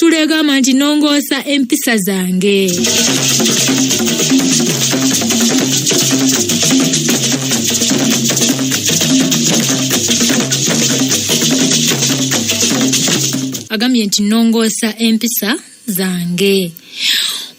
Kasolo egamba nti Nongoosa empisa zange. Agambye nti Nongoosa empisa zange.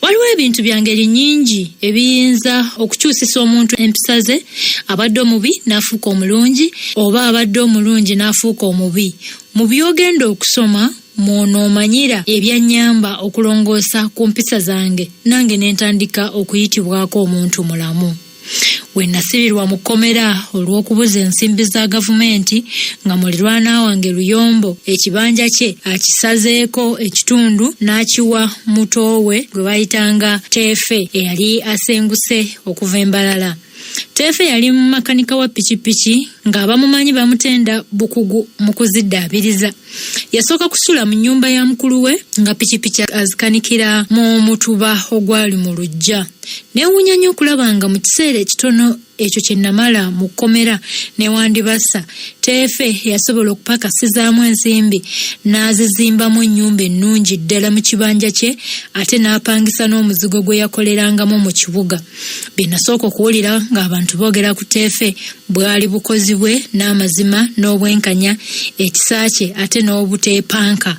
Waliwo ebintu bya ngeri nnyingi ebiyinza okukyusisa omuntu empisa ze, abadde omubi n'afuuka omulungi oba abadde omulungi n'afuuka omubi. Mu byogenda okusoma mw'onoomanyira ebyannyamba okulongoosa ku mpisa zange, nange ne ntandika okuyitibwako omuntu mulamu. Bwe nasibirwa mu kkomera olw'okubuza ensimbi za gavumenti nga mulirwana wange Luyombo ekibanja kye akisazeeko ekitundu n'akiwa muto we gwe bayitanga Teefe eyali asenguse okuva Embalala. Teefe yali makanika wa pikipiki ng'abamumanyi bamutenda bukugu mu kuziddaabiriza. Yasooka kusula mu nnyumba ya mukulu we nga pikipiki azikanikira mu mutuba ogwali mu luggya. Neewuunya nnyo okulaba nga mu kiseera ekitono ekyo kye namala mu kkomera ne wandibasa, Teefe yasobola okupakasizaamu ensimbi n'azizimbamu ennyumba ennungi ddala mu kibanja kye, ate n'apangisa n'omuzigo gwe yakolerangamu mu kibuga. Bye nasooka okuwulira ng'abantu boogera ku Teefe bwali bukozi bwe n'amazima n'obwenkanya, ekisa kye ate n'obuteepanka.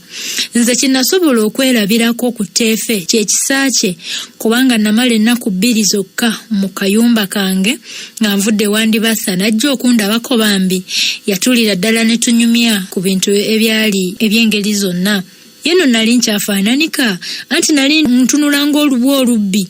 Nze kye nasobola okwerabirako ku Teefe kye kisa kye, kubanga namala ennaku 2 zokka mu kayumba kange nga nvudde wandibasa n'ajja okundabako bambi. Yatulira ddala ne tunyumya ku bintu ebyali eby'engeri zonna. Yeno nali nkyafaananika anti nali ntunula ng'olubwa olubbi,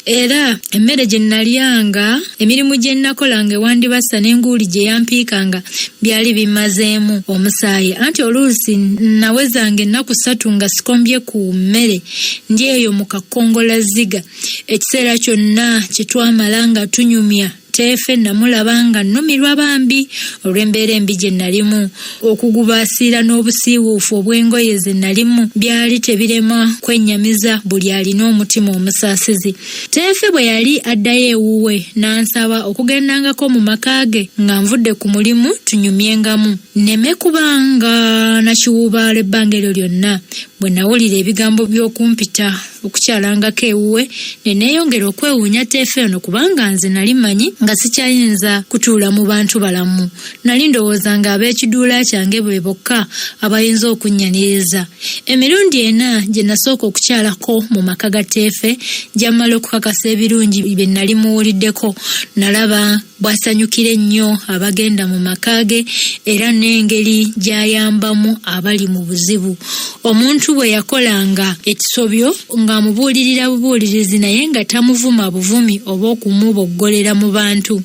era emmere gye nalyanga, emirimu gye nakolanga wandibasa n'enguuli gye yampiikanga byali bimazeemu omusaayi, anti oluusi nawezanga ennaku 3 nga sikombye ku mmere ndi eyo mu kakongolaziga. Ekiseera kyonna kye twamala nga tunyumya Teefe namulabanga nnumirwa bambi olw'embeera embi gye nalimu. Okugubaasiira n'obusiiwuufu obw'engoye ze nalimu byali tebirema kwennyamiza buli alina omutima omusaasizi. Teefe bwe yali addayo ewuwe n'ansaba okugendangako mu maka ge nga nvudde ku mulimu tunyumyengamu. Nneme kubanga nakiwuubaala ebbanga eryo lyonna. Bwe nawulira ebigambo by'okumpita okukyalangako ewuwe ne neeyongera okwewuunya Teefe ono, kubanga nze nali manyi nga sikyayinza kutuula mu bantu balamu. Nali ndowooza nga ab'ekiduula kyange bwe bokka abayinza okunnyaniriza. Emirundi ena gye nasooka okukyalako mu maka ga Teefe gy'amala okukakasa ebirungi bye nali muwuliddeko, nalaba bw'asanyukira ennyo abagenda mu maka ge era n'engeri gy'ayambamu abali mu buzibu. Omuntu bwe yakolanga ekisobyo ng'amubuulirira bubuulirizi naye nga tamuvuma buvumi oba okumuboggolera mu bantu.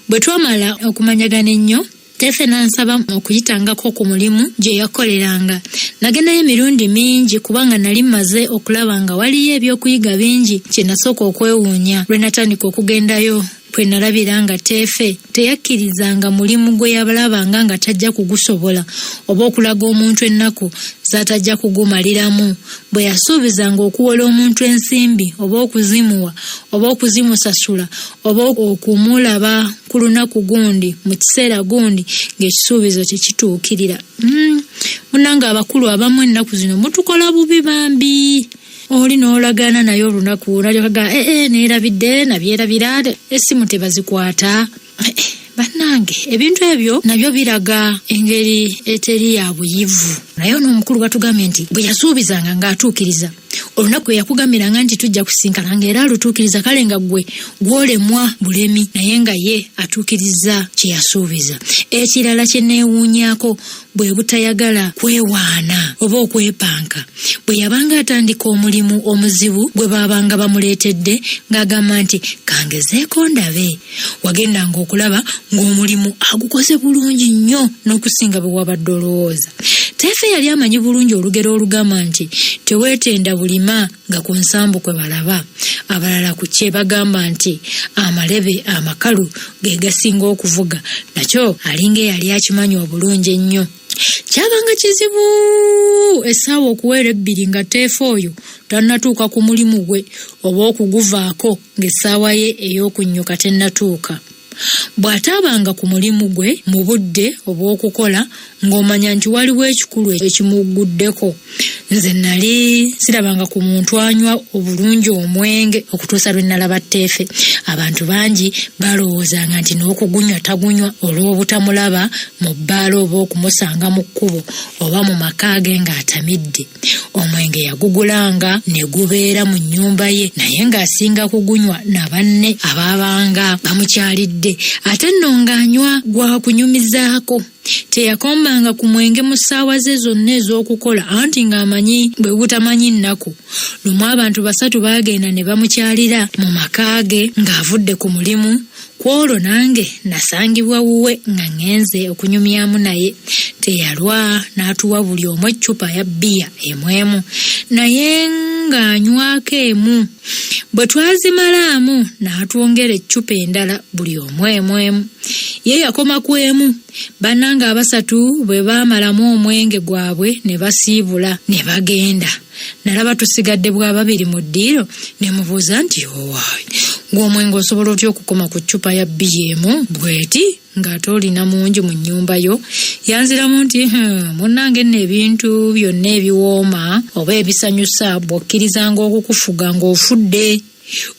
Bwe twamala okumanyagana ennyo, Teefe n'ansaba okuyitangako ku mulimu gye yakoleranga. Nagendayo emirundi mingi kubanga nali maze okulaba nga waliyo ebyokuyiga bingi. Kye nasooka okwewuunya lwe natandika okugendayo kwe nalabira nga Teefe teyakkirizanga mulimu gwe yabalabanga nga tajja kugusobola oba okulaga omuntu ennaku z'atajja kugumaliramu. Bwe yasuubizanga okuwola omuntu ensimbi oba okuzimuwa oba okuzimusasula oba okumulaba ku lunaku gundi mu kiseera gundi ng'ekisuubizo tekituukirira. Munnange abakulu abamu ennaku zino mutukola bubi bambi. Oli n'olagaana naye olunaku nalyoga neerabidde nabyerabira essimu tebazikwata. Bannange ebintu ebyo nabyo biraga engeri eteri ya buyivu. Naye n'omukulu batugambye nti bwe yasuubizanga ng'atuukiriza. Olunaku yakugambiranga nti tujja kusinkana ng'era alutuukiriza, kale nga ggwe gwolemwa bulemi naye nga ye atuukiriza kye yasuubiza. Ekirala kye neewuunyaako bwe butayagala kwewaana oba okwepanka. Bwe yabanga atandika omulimu omuzibu gwe baabanga bamuleetedde ng'agamba nti kangezeeko ndabe, wagendanga okulaba ng'omulimu agukoze bulungi nnyo n'okusinga bwe wabadde olowooza. Teefe yali amanyi bulungi olugero olugamba nti teweetenda bulima nga ku nsambu kwe balaba. Abalala ku kye bagamba nti amalebe amakalu ge gasinga okuvuga. Nakyo alinga yali akimanyi obulungi ennyo. Kyabanga kizibu essaawa okuwera 2 nga Teefe oyo tannatuuka ku mulimu gwe oba okuguvaako ng'essaawa ye ey'okunnyuka tennatuuka. Bw'ataabanga ku mulimu gwe mu budde obw'okukola ng'omanya nti waliwo ekikulu ekimuguddeko, nze nali sirabanga ku muntu anywa obulungi omwenge okutuusa lwe nalaba Teefe. Abantu bangi balowoozanga nti n'okugunywa tagunywa olw'obutamulaba mu bbaala oba okumusanga mu kkubo oba mu maka ge ng'atamidde. Omwenge yagugulanga ne gubeera mu nnyumba ye, naye ng'asinga kugunywa na banne abaabanga bamukyalidde. Ate nno ng'anywa gwa kunyumizaako. Teyakombanga ku mwenge mu ssaawa ze zonna ez'okukola, anti ng'amanyi bwe butamanyi nnaku. Lumu abantu 3 baagenda ne bamukyalira mu maka ge ng'avudde ku mulimu. Kwolwo nange nasangibwa wuwe nga ngenze okunyumyamu naye. Teyalwa, n'atuwa buli omu eccupa ya bbiya emu, naye ng'anywako emu. Bwe twazimalaamu n'atwongera eccupa endala buli omu emu. Ye yakoma ku emu. Bannange 3 bwe baamalamu omwenge gwabwe ne basiibula ne bagenda. Nalaba tusigadde bwa 2 mu ddiiro ne mubuuza nti owaayi, ng'omwenge osobola otya okukoma ku ccupa ya bbiya emu bweti ng'ate olina mungi mu nnyumba yo? Yanziramu nti munnange nno ebintu byonna ebiwooma oba ebisanyusa bw'okkirizanga okukufuga ng'ofudde.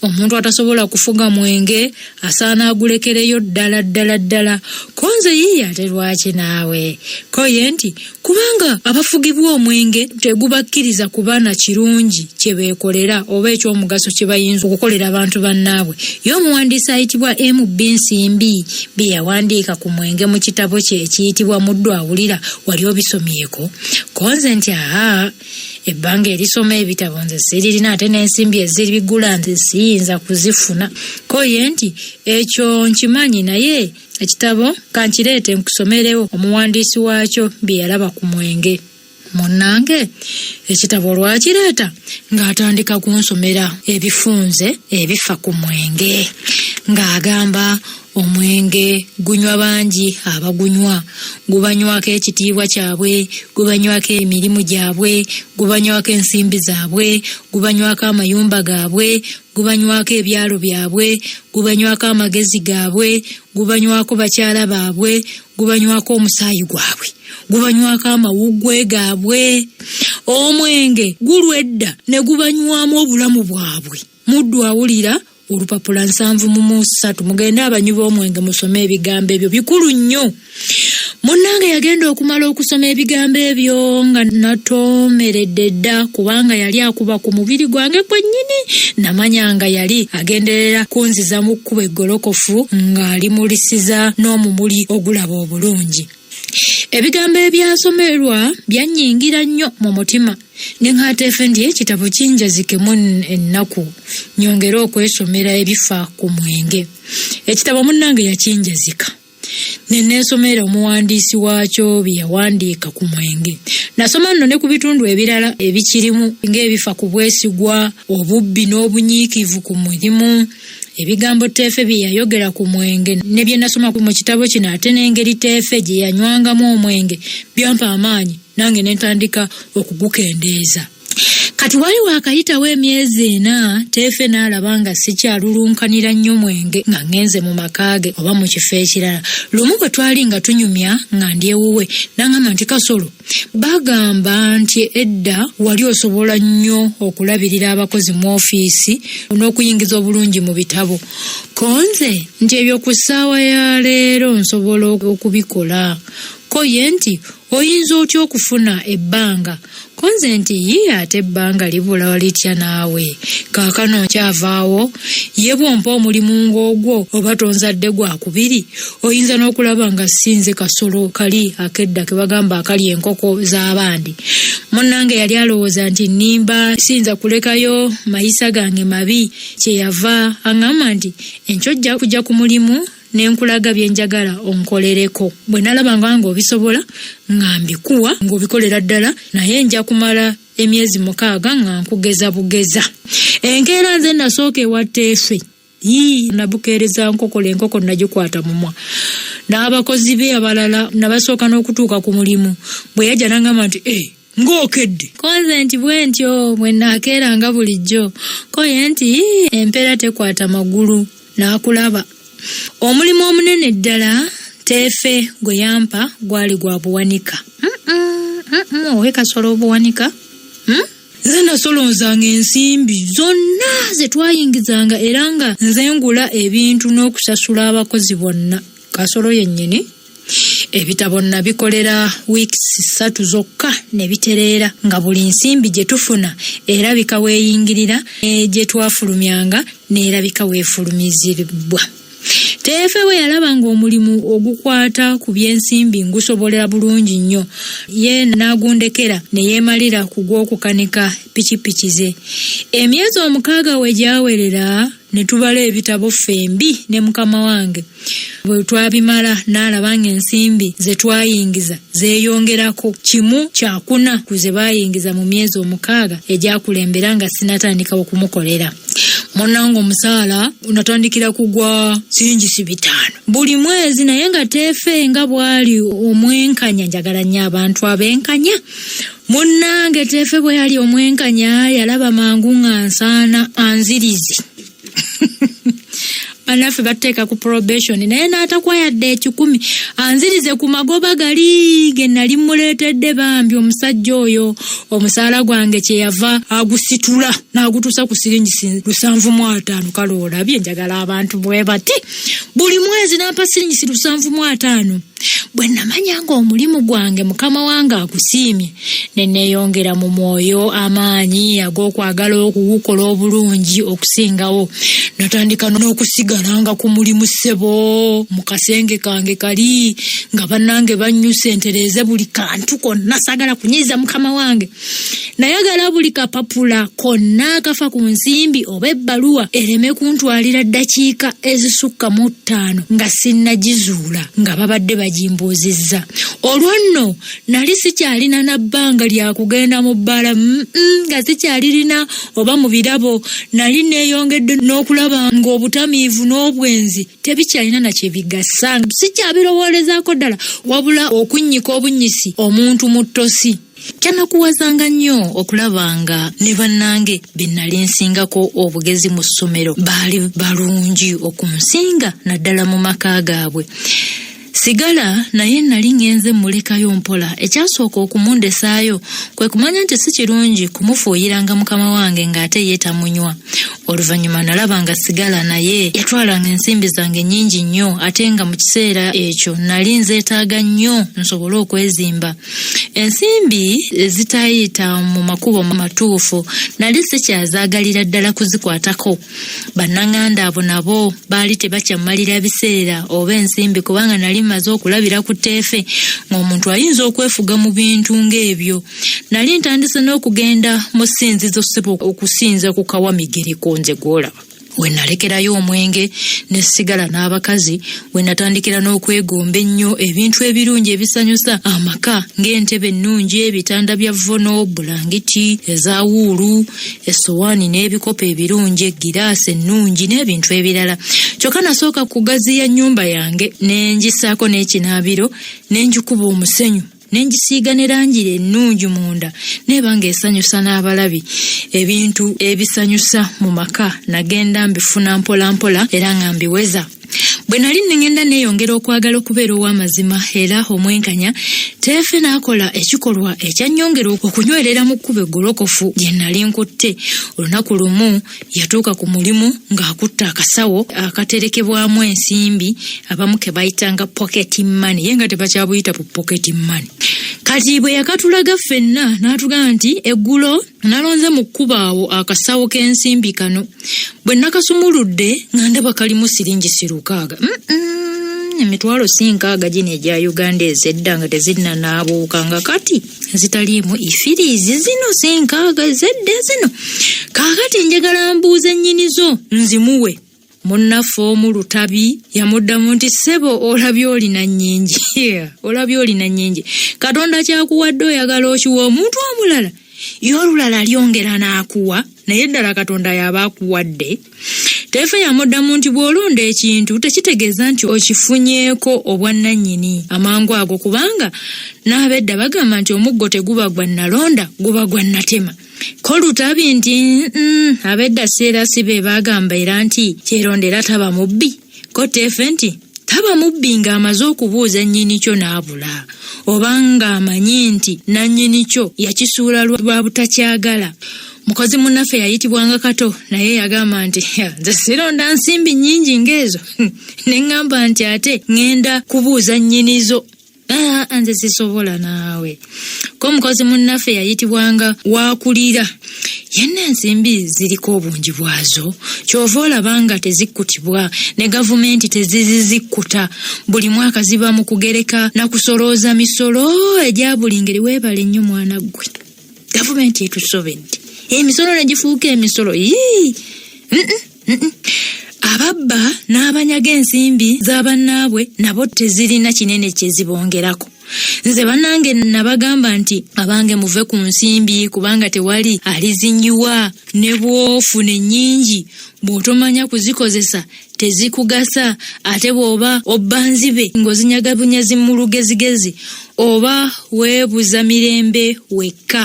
Omuntu atasobola kufuga mwenge asaana agulekereyo ddala. Konze yiye ate lwaki naawe? Koye nti kubanga abafugibwa omwenge tegubakkiriza kuba na kirungi kye beekolera oba eky'omugaso kye bayinza okukolera abantu bannaabwe. Ye omuwandiisi ayitibwa M.B. Nsimbi bye yawandiika ku mwenge mu kitabo kye ekiyitibwa Muddu Awulira, wali obisomyeko? Konze nti ebbanga erisoma ebitabo nze siririna, ate n'ensimbi eziribigula nze siyinza kuzifuna. Koye nti ekyo nkimanyi, naye ekitabo kankireete nkusomerewo omuwandiisi waakyo bye yalaba ku mwenge. Munnange ekitabo lwakireeta ng'atandika kunsomera ebifunze ebifa ku mwenge, ng'agamba omwenge gunywa bangi abagunywa. Gubanywako ekitiibwa kyabwe, gubanywako emirimu gyabwe, gubanywako ensimbi zaabwe, gubanywako amayumba gaabwe, gubanywako ebyalo byabwe, gubanywako amagezi gaabwe, gubanywako bakyala baabwe, gubanywako omusaayi gwabwe, gubanywako amawuggwe gaabwe. Omwenge gulwedda ne gubanywamu obulamu bwabwe. Muddu Awulira olupapula 7 mugende abanywi b'omwenge musome ebigambo ebyo, bikulu nnyo. Munnange yagenda okumala okusoma ebigambo ebyo nga natoomeredde dda, kubanga yali akuba ku mubiri gwange gwennyini. Namanya nga yali agenderera kunziza mu kkubo eggolokofu ng'alimulisiza n'omumuli ogulaba obulungi. Ebigambo ebyasomerwa byannyingira nnyo mu mutima. Ne nkaateefe ndi ekitabo kinjazikemu ennaku nyongere okwesomera ebifa ku mwenge. Ekitabo munnange yakinjazika. Ne neesomera omuwandiisi waakyo bye yawandiika ku mwenge. Nasoma nno ne ku bitundu ebirala ebikirimu ng'ebifa ku bwesigwa, obubbi n'obunyiikivu ku mirimu. Ebigambo Teefe bye yayogera ku mwenge ne bye nasoma mu kitabo kino, ate n'engeri Teefe gye yanywangamu omwenge byampa amaanyi, nange ne ntandika okugukendeeza. Kati wali waakayitawo emyezi 4, Teefe n'alaba nga sikyalulunkanira nnyo mwenge nga ngenze mu maka ge oba mu kifo ekirala. Lumu bwe twali nga tunyumya nga ndi ewuwe, n'aŋŋamba nti Kasolo, bagamba nti edda wali osobola nnyo okulabirira abakozi mu ofiisi n'okuyingiza obulungi mu bitabo. Konze nti ebyo ku ssaawa ya leero nsobola okubikola. Koye nti oyinza otya okufuna ebbanga? Konze nti yiye ate ebbanga libula walitya naawe. Kaakano nkyavaawo, ye bw'ompa omulimu ng'ogwo oba tonzadde gwakubiri, oyinza n'okulaba nga sinze Kasolo kali akedda ke bagamba akali enkoko z'abandi. Munnange yali alowooza nti nimba siyinza kulekayo mayisa gange mabi. Kyeyava aŋŋamba nti enkyo ojja kujja ku mulimu nenkulaga byenjagala onkolereko. Bwe nalabanga ng'obisobola nga mbikuwa ng'obikolera ddala, naye nja kumala emyezi 6 nga nkugeza bugeza. Enkeera nze nasooka ewa Teefe. Nabukeereza nkokola enkoko nagikwata mumwa. N'abakozi be abalala nabasooka n'okutuuka ku mulimu. Bwe yajja n'aŋŋamba nti ng'okedde. Konze nti bwe ntyo bwe naakeeranga bulijjo. Koye nti empeera tekwata magulu. N'akulaba. Omulimu omunene ddala Teefe gwe yampa gwali gwa buwanika. Owe Kasolo obuwanika. Nze nasolonzanga ensimbi zonna ze twayingizanga era nga nze ngula ebintu n'okusasula abakozi bonna. Kasolo yennyini ebitabo nabikolera weeks 3 zokka ne bitereera nga buli nsimbi gye tufuna erabika weeyingirira gye twafulumyanga n'erabika weefulumizibwa. Teefe we yalabanga omulimu ogukwata ku by'ensimbi ngusobolera bulungi nnyo. Ye n'agundekera ne yeemalira ku gw'okukanika pikipiki ze. Emyezi 6 we gyawerera ne tubala ebitabo fembi ne mukama wange. Bwe twabimala n'alabanga ensimbi ze twayingiza zeeyongerako 1/4 ku ze baayingiza mu myezi 6 egyakulembera nga sinatandika okumukolera. Monango omusaala unatandikira kugwa Zange 5 buli mwezi, naye nga Teefe nga bwali omwenkanya. Njagala nnyo abantu abenkanya. Munnange Teefe bwe yali omwenkanya yalaba mangu nga nsaana anzirizi. Anafe bateka ku probation naye n'atakwayadde 10 anzirize ku magoba gali ge nali muleetedde bambi omusajja oyo. Omusaala gwange kye yava agusitula n'agutusa ku siringi 750. Kale olabye, njagala abantu bwe bati buli mwezi n'ampa siringi 750. Bwe namanya nga omulimu gwange mukama wange agusiimye ne neeyongera mu mwoyo amaanyi ag'okwagala okugukola obulungi okusingawo. Natandika n'okusigalanga ku mulimu ssebo mu kasenge kange kali nga bannange bannyusa entereeze buli kantu konna. Sagala kunyiza mukama wange, nayagala buli kapapula konna akafa ku nsimbi oba ebbaluwa ereme kuntwalira ddakiika ezisukka mu 5 nga sinnagizuula nga babadde bagimbuuzizza. Olwo nno nali sikyalina na bbanga lya kugenda mu bbala nga sikyalirina oba mu birabo. Nali neeyongedde n'okulaba ng'obutamiivu n'obwenzi tebikyalina na kye bigasa. Sikyabirowolezaako ddala wabula okunnyika obunyisi omuntu mu ttosi. Kyanakuwazanga nnyo okulabanga ne bannange be nali nsingako obugezi mu ssomero baali balungi okunsinga naddala mu maka gaabwe. Sigala naye nali ngenze mulekayo mpola. Ekyasooka okumundesaayo kwe kumanya nti si kirungi kumufuuyiranga mukama wange ng'ate yeetamunywa. Oluvannyuma nalabanga Sigala naye yatwalanga ensimbi zange nnyingi nnyo ate nga mu kiseera ekyo nali nzeetaaga nnyo nsobole okwezimba. Ensimbi zitayita mu makubo matuufu nali sikyazaagalira ddala kuzikwatako. Bannanganda abo nabo baali tebakyamalira biseera oba ensimbi kubanga nali maze okulabira ku Teefe ng'omuntu ayinza okwefuga mu bintu ng'ebyo. Nali ntandise n'okugenda mu ssinzizo ssebo okusinza ku Kawamigereko nze gw'olaba. We nalekerayo omwenge ne Sigala n'abakazi we natandikira n'okwegomba ennyo ebintu ebirungi ebisanyusa amaka ng'entebe ennungi, ebitanda bya vono, bulangiti eza wuulu, essowaani n'ebikopo ebirungi, giraasi ennungi n'ebintu ebirala. Kyokka nasooka kugaziya nnyumba yange ne ngisaako n'ekinaabiro ne ngikuba omusenyu nenjisiiga ne langi ennungi munda nebanga esanyusa n'abalabi. Ebintu ebisanyusa mu maka nagenda mbifuna mpola mpola era nga mbiweza. Bwe nali ngenda neeyongera okwagala okubeera ow'amazima era omwenkanya, Teefe n'akola ekikolwa ekyannyongera okunywerera mu kkubo eggolokofu gye nali nkutte. Olunaku lumu yatuuka ku mulimu ng'akutte akasawo akaterekebwamu ensimbi abamu ke bayitanga pocket money, ye nga tebakyabuyita pocket money. Kati bwe yakatulaga ffenna n'atugamba nti eggulo nalonze mu kkubo awo akasawo k'ensimbi kano. Bwe nakasumuludde nga ndaba kalimu siringi 600. Emitwalo 600 gino egya Uganda ezedda nga tezirina n'abuuka nga kati zitaliimu ifiriizi zino 600 ezedda zino. Kaakati njagala mbuuze nnyinizo nzimuwe. Munnaffe omu Lutabi yamuddamu nti ssebo olabye olina nnyingi. Olabye olina nnyingi. Katonda kyakuwadde oyagala okiwa omuntu omulala. Y'olulala lyongera n'akuwa naye ddala Katonda y'aba akuwadde. Teefe yamuddamu nti bw'olonda ekintu tekitegeeza nti okifunyeeko obwannannyini amangu ago kubanga n'abedda bagamba nti omuggo teguba gwa nnalonda guba gwa nnatema. Ko Lutabi nti abedda seera sibe bagamba era nti kyerondera taba mubbi. Ko Teefe nti taba mubbi ng'amaze okubuuza nnyini kyo n'abula, obanga amanyi nti nannyini kyo yakisuula lwa butakyagala. Mukozi munnaffe yayitibwanga Kato, naye yagamba nti nze sironda nsimbi nnyingi ng'ezo ne ŋŋamba nti ate ŋŋenda kubuuza nnyinizo. Nze sisobola naawe. Ko mukozi munnaffe yayitibwanga Waakulira, yenna ensimbi ziriko obungi bwazo, kyova olaba nga tezikkutibwa ne gavumenti tezizikkuta. Buli mwaka ziba mu kugereka na kusolooza misolo egya buli ngeri. Weebale nnyo mwana ggwe, gavumenti etusobedde, emisolo ne gifuuka emisolo. Ababba n'abanyaga ensimbi z'abannaabwe nabo tezirina kinene kye zibongerako. Nze bannange nabagamba nti abange muve ku nsimbi kubanga tewali alizinyiwa, ne bw'ofuna ennyingi bw'otomanya kuzikozesa tezikugasa, ate bw'oba obba nzibe ng'ozinyaga bunyazi mu lugezigezi oba weebuza mirembe wekka.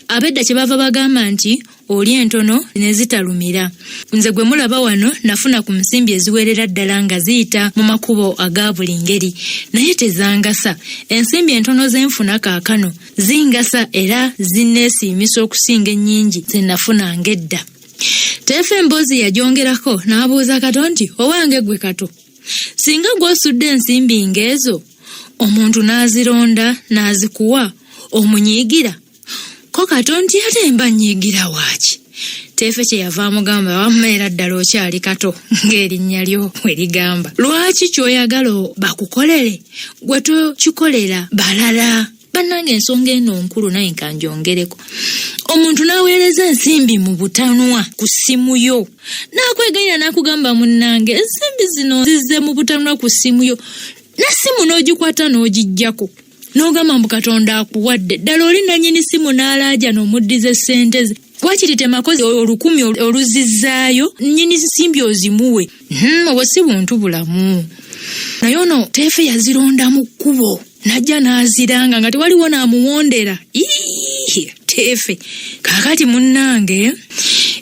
Abedda kye bava bagamba nti oli entono ne zitalumira. Nze gwe mulaba wano nafuna ku nsimbi eziwerera ddala nga ziyita mu makubo aga buli ngeri, naye tezangasa. Ensimbi entono zenfuna kaakano zingasa era zinneesiimisa okusinga ennyingi ze nafuna ng'edda. Teefe emboozi yagyongerako n'abuuza Kato nti owange ggwe Kato, singa gw'osudde ensimbi ng'ezo omuntu n'azironda n'azikuwa omunyiigira? Ko Kato nti ate mba nnyiigira waaki? Teefe kye yava amugamba, wammeera ddala okyali Kato ng'erinnya lyo we ligamba. Lwaki ky'oyagala bakukolere gwe tokikolera balala? Bannange ensonga eno nkulu naye nkanjongereko. Omuntu n'aweereza ensimbi mu butanwa ku ssimu yo, n'akwegayira n'akugamba munnange ensimbi zino zizze mu butanwa ku ssimu yo, n'essimu n'ogikwata n'ogijjako n'ogamba mbu Katonda akuwadde. Ddala oli nannyini ssimu n'alaaja n'omuddiza essente ze. Wakiri temakozi 10 oluzizzaayo nnyini nsimbi ozimuwe. Obwo si buntu bulamu. Naye ono Teefe yazironda mu kkubo, najja n'aziranga nga tewaliwo n'amuwondera. Teefe kaakati munnange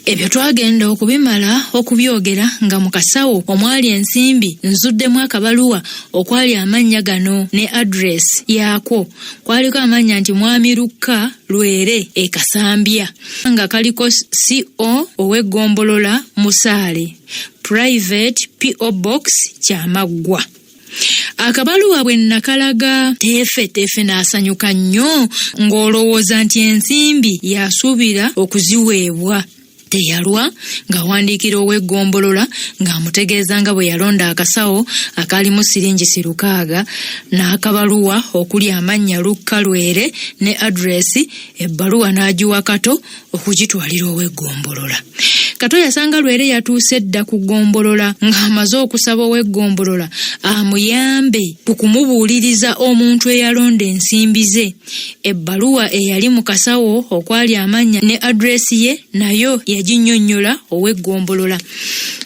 ebyo twagenda okubimala okubyogera nga mu kasawo omwali ensimbi nzuddemu akabaluwa okwali amannya gano ne address yaakwo. Kwaliko amannya nti Mwami Lukka Lwere e Kasambya, nga kaliko CO ow'eggombolola Musaale, private PO Box Kyamaggwa. Akabaluwa bwe nakalaga Teefe n'asanyuka nnyo ng'olowooza nti ensimbi yasuubira okuziweebwa. Teyalwa ng'awandiikira ow'eggombolola ng'amutegeeza nga bwe yalonda akasawo akalimu siringi 600 n'akabaluwa okuli amannya Lukka Lwere ne address. Ebbaluwa n'agiwa Kato okugitwalira ow'eggombolola. Kato yasanga Lwere yatuuse dda ku ggombolola ng'amaze okusaba ow'eggombolola amuyambe ku kumubuuliriza omuntu eyalonda ensimbi ze. Ebbaluwa eyali mu kasawo okwali amannya ne address ye nayo yaginnyonnyola ow'eggombolola.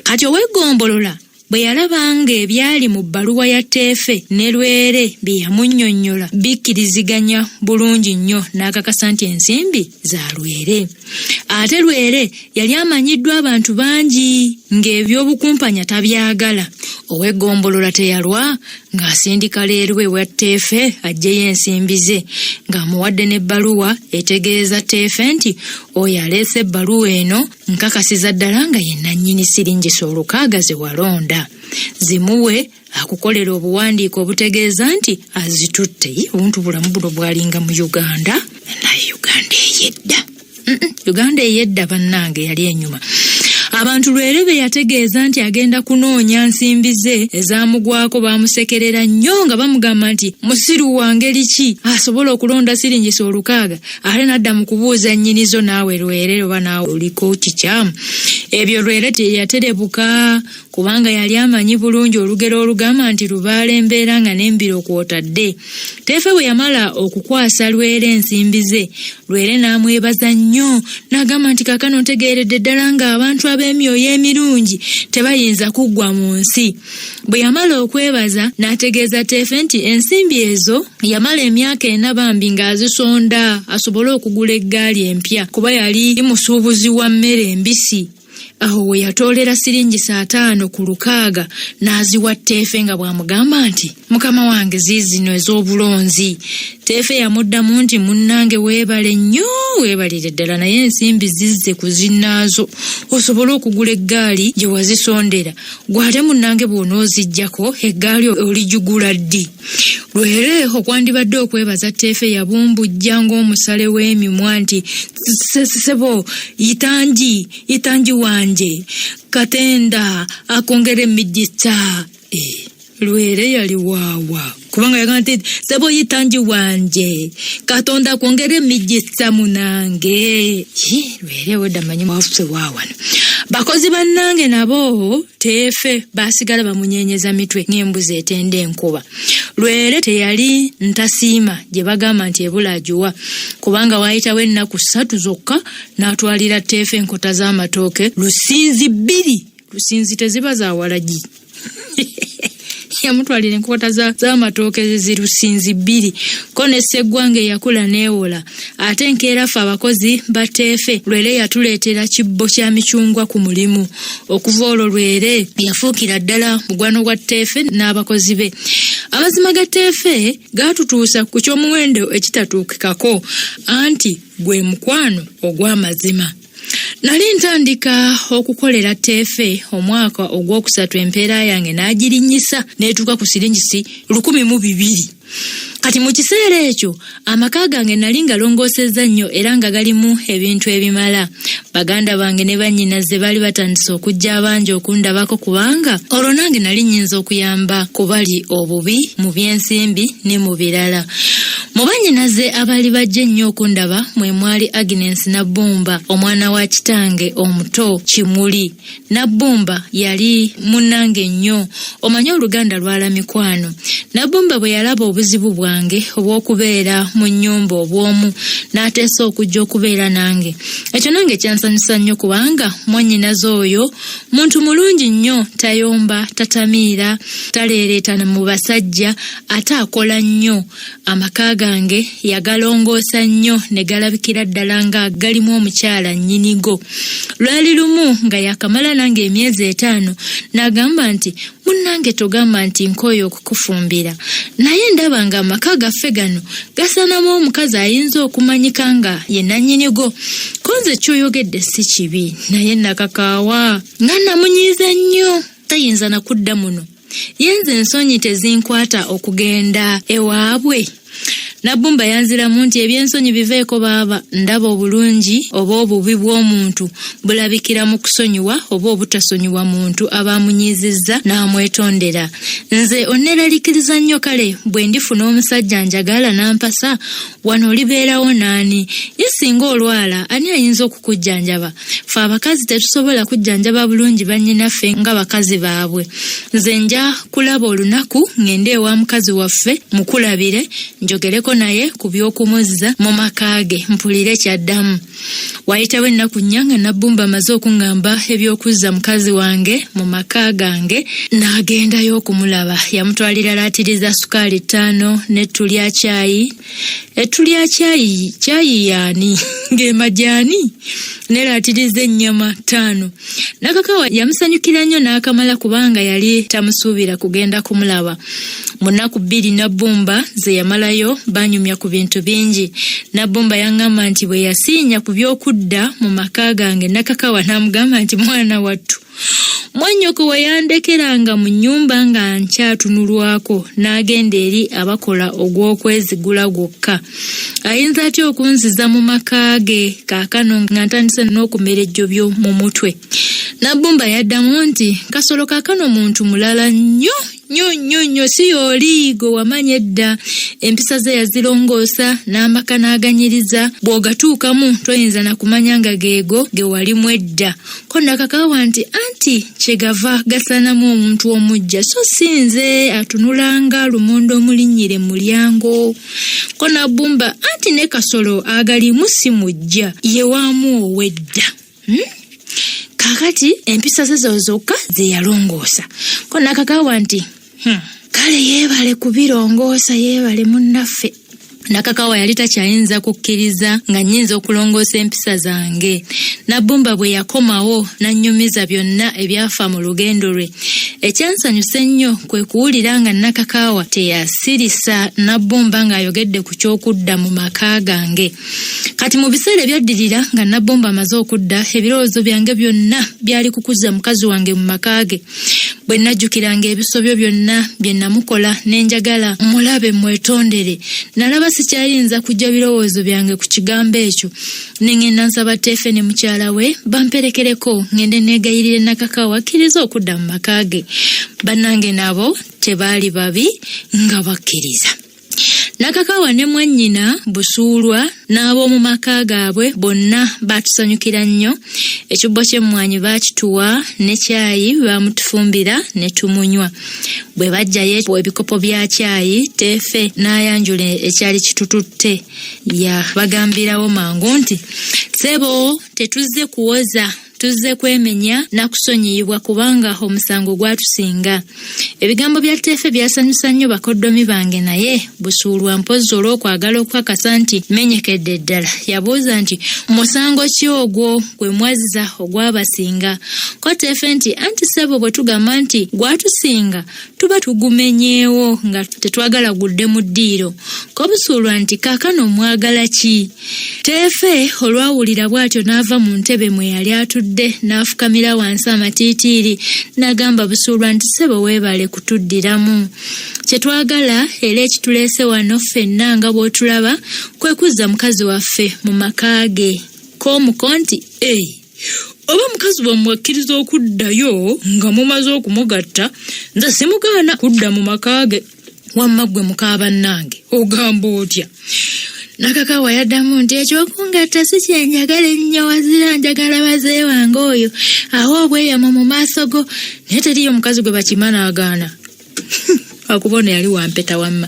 Kati ow'eggombolola bwe yalabanga ebyali mu bbaluwa ya Teefe ne Lwere bye yamunnyonnyola bikkiriziganya bulungi nnyo n'akakasa nti ensimbi za Lwere. Ate Lwere yali amanyiddwa abantu bangi ng'ebyobukumpanya tabyagala. Ow'eggombolola teyalwa ng'asindika leerwe wa Teefe aggyeyo ensimbi ze ng'amuwadde n'ebbaluwa etegeeza Teefe nti oyo aleese ebbaluwa eno nkakasiza ddala nga ye nannyini siringi 600 ze walonda, zimuwe akukolera obuwandiiko obutegeeza nti azitutte. Obuntu bulamu buno bwalinga mu Uganda, naye Uganda eyedda. Uganda eyedda bannange yali enyuma. Abantu Lwere be yategeeza nti agenda kunoonya nsimbi ze ezamugwako bamusekerera nnyo nga bamugamba nti musiru wa ngeri ki asobola okulonda siringi 600 ate n'adda mu kubuuza nnyinizo naawe Lwere oba naawe oliko kikyamu. Ebyo Lwere teyaterebuka kubanga yali amanyi bulungi olugero olugamba nti lubaala embeera nga n'embiro kwotadde. Teefe bwe yamala okukwasa Lwere ensimbi ze, Lwere n'amwebaza nnyo n'agamba nti kaakano ntegeeredde ddala ng'abantu ab'emyoyo emirungi tebayinza kuggwa mu nsi. Bwe yamala okwebaza n'ategeeza Teefe nti ensimbi ezo yamala emyaka 4 bambi ng'azisonda asobole okugula eggaali empya kuba yali musuubuzi wa mmere embisi. awo we yatoolera siringi 5 ku 600 n'aziwa Teefe nga bw'amugamba nti mukama wange ziizino ez'obulonzi. Teefe yamuddamu nti munnange weebale nnyo, weebalire ddala, naye ensimbi zizze ku zinnaazo osobole okugula eggaali gye wazisondera. Gwate munnange bw'onooziggyako eggaali olijugula ddi? Lwere okwandibadde okwebaza Teefe yabumbujja ng'omusale w'emimwa nti sebo yitangi wanje katenda akongere emijita. Lwere yali waawa kubanga yagamba nti sebo yitangi wanje katonda akongere emijita munange. Lwere wedda manyi mwafuse waawano. Bakozi bannange nabo Teefe basigala bamunyenyeza mitwe ng'embuzi etenda enkuba. Lwere teyali ntasiima gye bagamba nti ebula agiwa, kubanga waayitawo ennaku 3 zokka n'atwalira Teefe enkota z'amatooke lusinzi 2. Lusinzi teziba za walagi. Yamutwalira enkota z'amatooke zirusinzi 2. Ko ne Sseggwange yakula neewola. Ate enkeerafe abakozi ba Teefe Lwere yatuleetera kibbo kya micungwa ku mulimu. Okuva olwo Lwere yafuukira ddala mugwano gwa Teefe n'abakozi be. Amazima ga Teefe gaatutuusa ku ky'omuwendo ekitatuukikako anti gwe mukwano ogw'amazima. Nali ntandika okukolera Teefe omwaka ogwokusatu empeera yange n'agirinnyisa n'etuuka ku siringisi 1,200. Kati mu kiseera ekyo amaka gange nali ngalongoosezza nnyo era nga galimu ebintu ebimala. Baganda bange ne bannyinaze baali batandise okujja abangi okundabako kubanga olwo nange nali nnyinza okuyamba ku bali obubi mu by'ensimbi ne mu birala. Mu bannyinaze abaali bajja ennyo okundaba mwe mwali Agnes Nabbumba, omwana wa kitange omuto Kimuli. Nabbumba yali munnange nnyo, omanyi Oluganda lwala mikwano. Nabbumba bwe yalaba obuzibu bwange obw'okubeera mu nnyumba obw'omu n'ateesa okujja okubeera nange. Ekyo nange kyansanyusa nnyo kubanga mwannyinaze oyo muntu mulungi nnyo, tayomba, tatamiira, taleereetana mu basajja, ate akola nnyo. Amaka gange yagalongoosa nnyo ne galabikira ddala nga galimu omukyala nnyinigo. Lwali lumu nga yakamala nange emyezi 5 n'agamba nti munnange togamba nti nkooye okukufumbira, naye ndaba nga amaka gaffe gano gasanamu omukazi ayinza okumanyika nga ye nannyinigo. Konze ky'oyogedde si kibi, naye nakakaawa nga namunyiiza nnyo, tayinza na kudda muno. Yenze ensonyi tezinkwata okugenda ewaabwe. Nabbumba yanziramu nti ebyensonyi biveeko baaba, ndaba obulungi oba obubi bw'omuntu bulabikira mu kusonyiwa oba obutasonyiwa muntu abamunyizizza n'amwetondera. Nze onneeralikiriza nnyo, kale bwe ndifuna omusajja njagala n'ampasa wano olibeerawo naani? Ye singa olwala ani ayinza okukujjanjaba? Ffe abakazi tetusobola kujjanjaba bulungi bannyinaffe nga bakazi baabwe. Nze nja kulaba olunaku ngende ewa mukazi waffe mukulabire, njogereko naye ku by'okumuzza mu maka ge mpulire kyaddamu. Wayitawo ennaku nnya nga Nabbumba amaze okuŋŋamba eby'okuzza mukazi wange mu maka gange, n'agendayo okumulaba. Yamutwalira laatiriza sukaali 5 n'ettu lya caayi. Ettu lya caayi yaani ng'emajaani, ne laatiriza ennyama 5. Nakakawa yamusanyukira nnyo n'akamala kubanga yali tamusuubira kugenda kumulaba. Mu nnaku 2 Nabbumba ze yamalayo banyumya ku bintu bingi. Nabbumba yaŋŋamba nti bwe yasiinya ku by'okudda mu maka gange, Nakakawa n'amugamba nti mwana wattu, mwannyoko we yandekeranga mu nnyumba nga nkyatunulwako n'agenda eri abakola ogw'okwezigula gwokka. Ayinza atya okunziza mu maka ge kaakano nga ntandise n'okumera ejjobyo mu mutwe? Nabbumba yaddamu nti Kasolo kaakano muntu mulala nnyo si yoli gwe wamanya edda. Empisa ze yazirongoosa n'amaka n'aganyiriza, bw'ogatuukamu toyinza na kumanya nga geego ge walimu edda. Ko Nakakawa nti anti kyegava gasanamu omuntu omujja, so sinze atunulanga lumondo omulinnyire mu mulyango. Ko Nabbumba anti ne Kasolo agalimu si mujja, ye waamu owedda. Kakati empisa ze zokka ze yalongoosa. Ko Nakakawa nti kale yeebale kubirongoosa, yeebale munnaffe. Nakakawa yali takyayinza kukkiriza nga nnyinza okulongoosa empisa zange. Nabbumba bwe yakomawo n'annyumiza byonna ebyafa mu lugendo lwe. Ekyansanyusa ennyo kwe kuwulira nga Nakakawa teyasirisa Nabbumba ng'ayogedde ku ky'okudda mu maka gange. Kati mu biseera ebyaddirira nga Nabbumba amaze okudda, ebirowoozo byange byonna byali kukuza mukazi wange mu maka ge. Bwe najjukiranga ebisobyo byonna bye namukola ne njagala mulabe mwetondere, nalaba sikyayinza kujja birowoozo byange ku kigambo ekyo. Ne ngenda nsaba Teefe ne mukyala we bamperekereko ngende neegayirire Nakakawa akkiriza okudda mu maka ge. Bannange nabo tebaali babi nga bakkiriza. Nakakawa ne mwannyina Busuulwa n'ab'omu maka gaabwe bonna baatusanyukira nnyo. Ekibbo ky'emmwanyi baakituwa ne caayi baamutufumbira ne tumunywa. Bwe bajjayo ebikopo bya caayi, Teefe n'ayanjula ekyali kitututte. Bagambirawo mangu nti, "Ssebo, tetuzze kuwoza, tuzze kwemenya na kusonyiyibwa kubanga omusango gwatusinga." Ebigambo bya Teefe byasanyusa nnyo bakoddomi bange, naye Busuulwa mpozzi olw'okwagala okukakasa nti menyekedde ddala yabuuza nti, "Musango ki ogwo gwe mwaziza ogwabasinga?" Ko Teefe nti, "Anti ssebo, bwe tugamba nti gwatusinga tuba tugumenyeewo nga tetwagala gudde mu ddiiro." Ko Busuulwa nti, "Kaakano mwagala ki?" Teefe olwawulira bw'atyo n'ava mu ntebe mwe yali atudde n'afukamira wansi amatiitiiri n'agamba Busuulwa nti, "Ssebo, weebale kutuddiramu. Kyetwagala era ekituleese wano ffenna nga bw'otulaba kwe kuzza mukazi waffe mu maka ge." Ko muko nti, "Oba mukazi wammwe akkiriza okuddayo nga mumaze okumugatta, nze simugaana kudda mu maka ge. Wamma ggwe muka bannange ogamba otya?" Nakakawa yaddamu nti, "Ekyokungatta si kyenjagala ennyo, wazira njagala bazee wange oyo awo obweyamo mu maaso go, naye teriyo omukazi gwe bakimana agaana." Akubona yali wampeta wamma.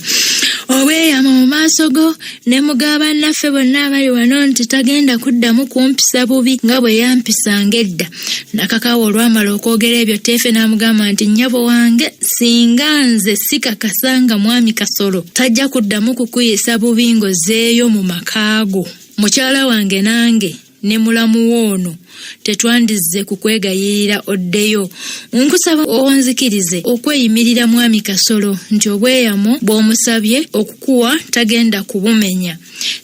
"Obweyamo mu maaso go ne mugaba naffe bonna abali wano nti tagenda kuddamu kumpisa bubi nga bwe yampisanga edda." Nakakawa olwamala okwogera ebyo, Teefe n'amugamba nti, "Nnyabo wange, singa nze sikakasanga mwami Kasolo tajja kuddamu kukuyisa bubi ng'ozzeeyo mu makaago, mukyala wange nange ne mulamu woono tetwandizze kukwegayirira oddeyo. Nkusaba onzikirize okweyimirira mwami Kasolo nti obweyamo bw'omusabye okukuwa tagenda kubumenya."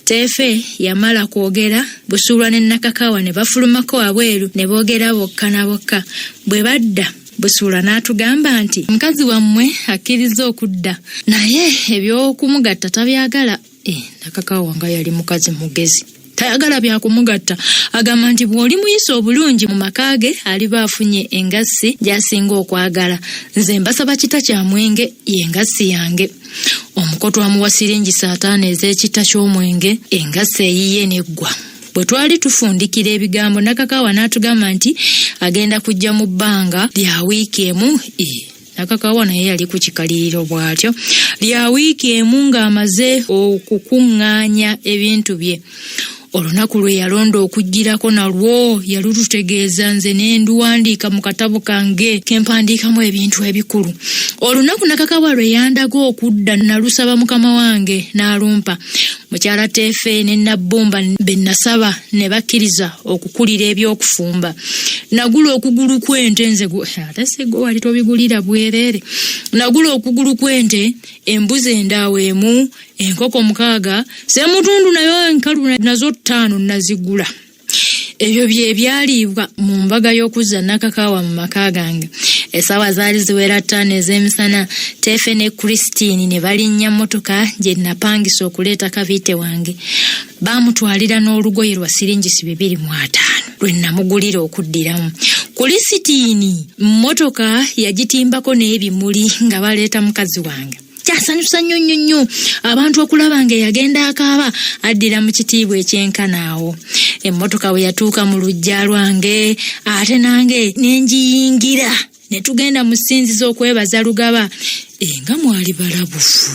Teefe yamala kwogera, Busuulwa ne Nakakawa ne bafulumako wabweru ne boogera bokka na bokka. Bwe badda, Busuulwa n'atugamba nti, "Mukazi wammwe akkiriza okudda, naye eby'okumugatta tabyagala." Nakakawa nga yali mukazi mugezi, tayagala byakumugatta. Agamba nti bw'oli muyisa obulungi mu maka ge aliba afunye engassi gy'asinga okwagala. Nze mbasaba kita kya mwenge y'engassi yange. Omukoto amuwa siringi 5 ez'ekita ky'omwenge, engassi eyiye neggwa. Bwe twali tufundikira ebigambo, Nakakawa n'atugamba nti agenda kujja mu bbanga lya wiiki emu. Nakakawa naye yali ku kikaliriro bw'atyo, lya wiiki emu ng'amaze okukuŋŋaanya ebintu bye. Olunaku lwe yalonda okujjirako nalwo yalututegeeza, nze ne nduwandiika mu katabo kange kempandiikamu ebintu ebikulu. Olunaku Nakakawa lwe yandaga okudda nalusaba mukama wange n'alumpa. Mukyala Teefe ne Nabbumba be nasaba ne bakkiriza okukulira eby'okufumba. Nagula okugulu kw'ente, nze ate segwe wali tobigulira bwereere. Nagula okugulu kw'ente, embuzi endaawo emu, enkoko 6, semutundu nayo enkalu nazo 5 nazigula. Ebyo bye byalibwa mu mbaga y'okuzza Nakakawa mu maka gange. Essaawa zaali ziwera 5 ez'emisana. Teefe ne Christine ne balinnya mmotoka gye napangisa okuleeta Kabiite wange. Baamutwalira n'olugoye lwa siringi 250 lwe namugulira okuddiramu. Christine mmotoka yagitimbako n'ebimuli nga baleeta mukazi wange. Kyasanyusa nnyo abantu okulaba nga yagenda akaaba addira mu kitiibwa ekyenkanaawo. Emmotoka bwe yatuuka mu luggya lwange, ate nange ne ngiyingira ne tugenda mu ssinzizo okwebaza Lugaba. Nga mwali balabufu.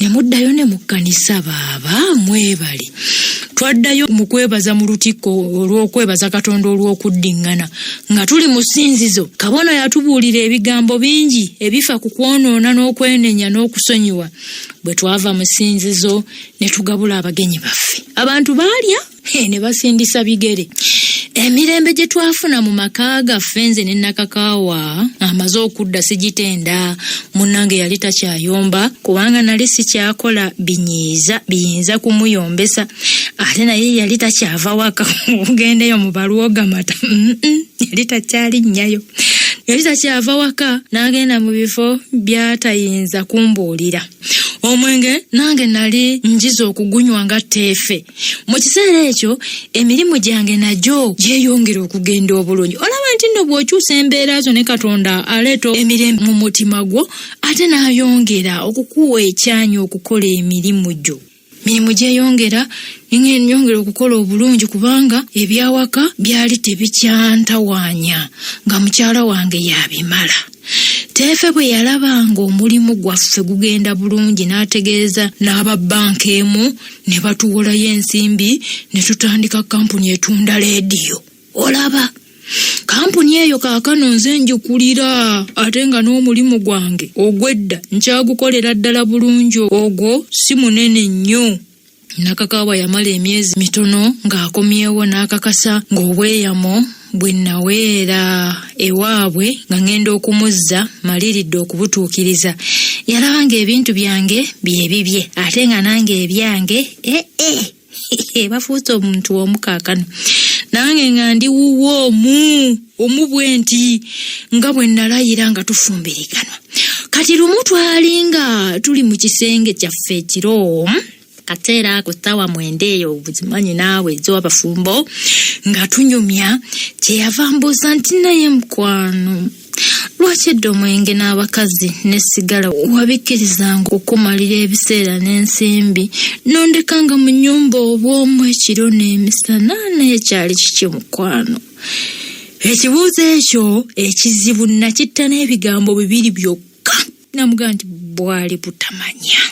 Ne muddayo ne mu kkanisa baaba mwebali. twaddayo mu kwebaza mu lutikko olw'okwebaza Katonda olw'okuddingana nga tuli mu ssinzizo. Kabona yatubuulira ebigambo bingi ebifa ku kwonoona n'okwenenya n'okusonyiwa. Bwe twava mu ssinzizo ne tugabula abagenyi baffe. Abantu baalya ne basindisa bigere. Emirembe gye twafuna mu maka gaffe nze ne Nakakaawa amaze okudda sigitenda. Munnange yali takyayomba kubanga nali sikyakola biyinza kumuyombesa. Ate naye yali takyava waka okugendeyo mu balwogamata. Yali takyalinnyayo. Yali takyava waka n'agenda mu bifo by'atayinza kumbuulira. Omwenge nange nali njiza okugunywa nga tteefe. Mu kiseera ekyo emirimu gyange nagyo gyeyongera okugenda obulungi. Olaba nti nno bw'okyusa embeera zo ne Katonda aleeta emirembe mu mutima gwo ate n'ayongera okukuwa ekyanyi okukola emirimu gyo. Mirimu gyeyongera nyongera okukola obulungi kubanga ebyawaka byali tebikyantawaanya nga mukyala wange yabimala. Teefe bwe yalabanga omulimu gwaffe gugenda bulungi n'ategeeza n'ababbanka emu ne batuwolayo ensimbi ne tutandika kampuni etunda leediyo. Olaba kampuni eyo kaakano nze njikulira ate nga n'omulimu gwange ogwedda nkyagukolera ddala bulungi. Ogwo si munene nnyo. Nakakaawa yamala emyezi mitono ng'akomyewo n'akakasa ng'obweyamo bwe naweera ewaabwe nga ngenda okumuzza maliridde okubutuukiriza. Yalabanga ebintu byange byebibye ate nga nange ebyange bafuuse omuntu omukaakano. Nange nga ndi wuwo omu bwe nti nga bwe nalayira nga tufumbiriganwa. Kati lumu twalinga tuli mu kisenge kyaffe ekiro kateera ku ssaawa 9 eyo obuzimanyi naawe ez'abafumbo nga tunyumya kyeyava mbuuza nti naye mukwano lwaki edda omwenge n'abakazi n'essigala wabikkirizanga okumalira ebiseera n'ensimbi nondekanga mu nnyumba obw'omu ekiro n'emisana naye kyali kiki mukwano? Ekibuuzo ekyo ekizibu nakitta n'ebigambo 2 byokka. Namugamba nti bwali butamanya.